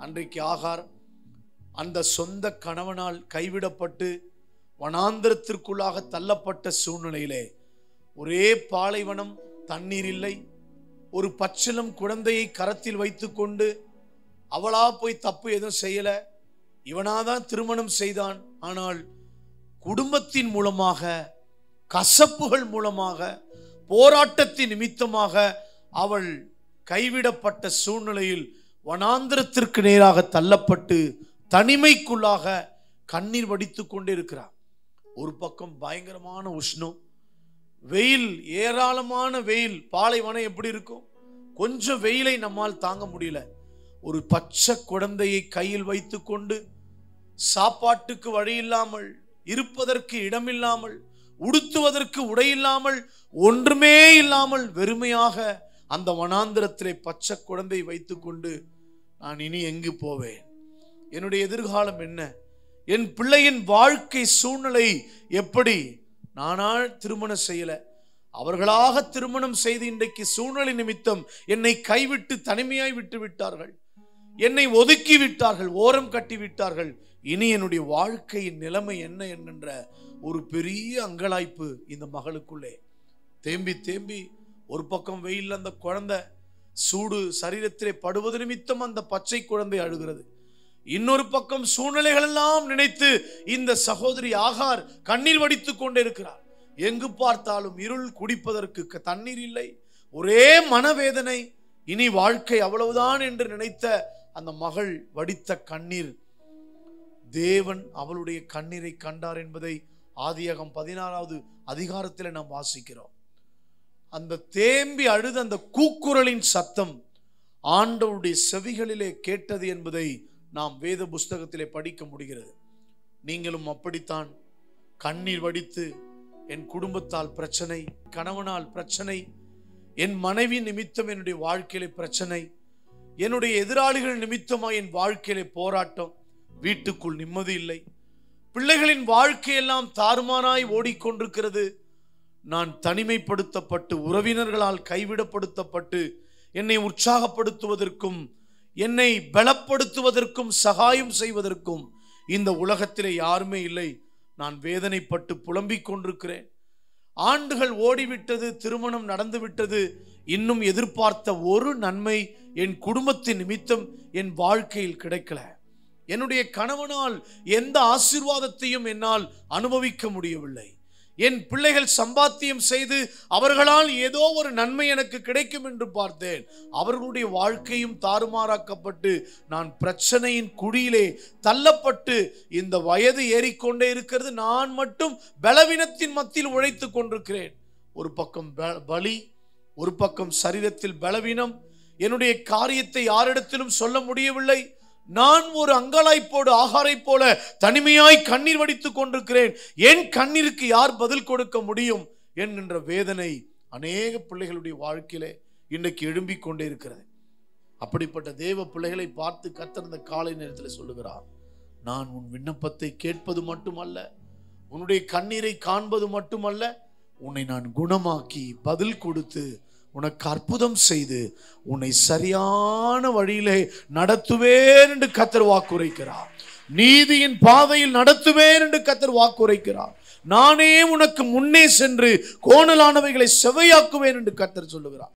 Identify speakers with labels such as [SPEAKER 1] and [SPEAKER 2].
[SPEAKER 1] அன்றைக்கு ஆகார் அந்த சொந்த கணவனால் கைவிடப்பட்டு வனாந்திரத்திற்குள்ளாக தள்ளப்பட்ட சூழ்நிலையிலே, ஒரே பாலைவனம், தண்ணீர் இல்லை, ஒரு பச்சிளம் குழந்தையை கரத்தில் வைத்துக்கொண்டு அவளா போய் தப்பு எதுவும் செய்யல, இவனாதான் திருமணம் செய்தான். ஆனால் குடும்பத்தின் மூலமாக, கசப்புகள் மூலமாக, போராட்டத்தின் நிமித்தமாக அவள் கைவிடப்பட்ட சூழ்நிலையில் வனாந்திரத்திற்கு நேராக தள்ளப்பட்டு தனிமைக்குள்ளாக கண்ணீர் வடித்து கொண்டே இருக்கிறார். ஒரு பக்கம் பயங்கரமான உஷ்ணம், வெயில், ஏராளமான வெயில். பாலைவனம் எப்படி இருக்கும்? கொஞ்சம் வெயிலை நம்மால் தாங்க முடியல. ஒரு பச்சை குழந்தையை கையில் வைத்து கொண்டு, சாப்பாட்டுக்கு வழி இல்லாமல், இருப்பதற்கு இடமில்லாமல், உடுத்துவதற்கு உடை இல்லாமல், ஒன்றுமே இல்லாமல் வெறுமையாக அந்த வனாந்திரத்திலே பச்சை குழந்தை வைத்துக் கொண்டு, நான் இனி எங்கு போவேன்? என்னுடைய எதிர்காலம் என்ன? என் பிள்ளையின் வாழ்க்கை சூழ்நிலை எப்படி? நானால் திருமணம் செய்யல, அவர்களாக திருமணம் செய்து இன்றைக்கு சூழ்நிலை நிமித்தம் என்னை கைவிட்டு தனிமையாய் விட்டு விட்டார்கள், என்னை ஒதுக்கி விட்டார்கள், ஓரம் கட்டி விட்டார்கள். இனி என்னுடைய வாழ்க்கையின் நிலைமை என்ன என்கின்ற ஒரு பெரிய அங்கலாய்ப்பு இந்த மகளுக்குள்ளே. தேம்பி தேம்பி, ஒரு பக்கம் வெயில், அந்த குழந்தை சூடு சரீரத்திலே படுவது நிமித்தம் அந்த பச்சை குழந்தை அழுகிறது. இன்னொரு பக்கம் சூழ்நிலைகள் எல்லாம் நினைத்து இந்த சகோதரி ஆகார் கண்ணீர் வடித்துக் கொண்டே இருக்கிறார். எங்கு பார்த்தாலும் இருள், குடிப்பதற்கு தண்ணீர் இல்லை, ஒரே மனவேதனை. இனி வாழ்க்கை அவ்வளவுதான் என்று நினைத்த அந்த மகள் வடித்த கண்ணீர், தேவன் அவளுடைய கண்ணீரை கண்டார் என்பதை ஆதியாகமம் 16வது அதிகாரத்தில் நாம் வாசிக்கிறோம். அந்த தேம்பி அழுத அந்த கூக்குரலின் சத்தம் ஆண்டவருடைய செவிகளிலே கேட்டது என்பதை நாம் வேத புஸ்தகத்திலே படிக்க முடிகிறது. நீங்களும் அப்படித்தான் கண்ணீர் வடித்து, என் குடும்பத்தால் பிரச்சனை, கணவனால் பிரச்சனை, என் மனைவி நிமித்தம் என்னுடைய வாழ்க்கையிலே பிரச்சனை, என்னுடைய எதிராளிகள் நிமித்தமாக என் வாழ்க்கையிலே போராட்டம், வீட்டுக்குள் நிம்மதி இல்லை, பிள்ளைகளின் வாழ்க்கையெல்லாம் தாறுமாறாய் ஓடிக்கொண்டிருக்கிறது, நான் தனிமைப்படுத்தப்பட்டு உறவினர்களால் கைவிடப்படுத்தப்பட்டு என்னை உற்சாகப்படுத்துவதற்கும் என்னை பலப்படுத்துவதற்கும் சகாயம் செய்வதற்கும் இந்த உலகத்திலே யாருமே இல்லை, நான் வேதனைப்பட்டு புலம்பிக் கொண்டிருக்கிறேன், ஆண்டுகள் ஓடிவிட்டது, திருமணம் நடந்துவிட்டது, இன்னும் எதிர்பார்த்த ஒரு நன்மை என் குடும்பத்தின் நிமித்தம் என் வாழ்க்கையில் கிடைக்கல, என்னுடைய கணவனால் எந்த ஆசீர்வாதத்தையும் என்னால் அனுபவிக்க முடியவில்லை, என் பிள்ளைகள் சம்பாத்தியம் செய்து அவர்களால் ஏதோ ஒரு நன்மை எனக்கு கிடைக்கும் என்று பார்த்தேன், அவர்களுடைய வாழ்க்கையும் தாறுமாறாக்கப்பட்டு நான் பிரச்சனையின் குழியிலே தள்ளப்பட்டு இந்த வயது ஏறிக்கொண்டே இருக்கிறது, நான் மட்டும் பலவீனத்தின் மத்தியில் உழைத்து கொண்டிருக்கிறேன். ஒரு பக்கம் வலி, ஒரு பக்கம் சரீரத்தில் பலவீனம், என்னுடைய காரியத்தை யாரிடத்திலும் சொல்ல முடியவில்லை, நான் ஒரு அங்கலாய்ப்போடு ஆகாரை போல தனிமையாய் கண்ணீர் வடித்துக் கொண்டிருக்கிறேன், என் கண்ணீருக்கு யார் பதில் கொடுக்க முடியும் என்கின்ற வேதனை அநேக பிள்ளைகளுடைய வாழ்க்கையிலே இன்றைக்கு எழும்பிக் கொண்டே இருக்கிறது. அப்படிப்பட்ட தேவ பிள்ளைகளை பார்த்து கர்த்தர் இந்த காலை நேரத்தில் சொல்லுகிறார், நான் உன் விண்ணப்பத்தை கேட்பது மட்டுமல்ல, உன்னுடைய கண்ணீரை காண்பது மட்டுமல்ல, உன்னை நான் குணமாக்கி பதில் கொடுத்து உனக்கு அற்புதம் செய்து உன்னை சரியான வழியிலே நடத்துவேன் என்று கர்த்தர் வாக்குரைக்கிறார். நீதியின் பாதையில் நடத்துவேன் என்று கர்த்தர் வாக்குரைக்கிறார். நானே உனக்கு முன்னே சென்று கோணலானவைகளை செவையாக்குவேன் என்று கர்த்தர் சொல்லுகிறார்.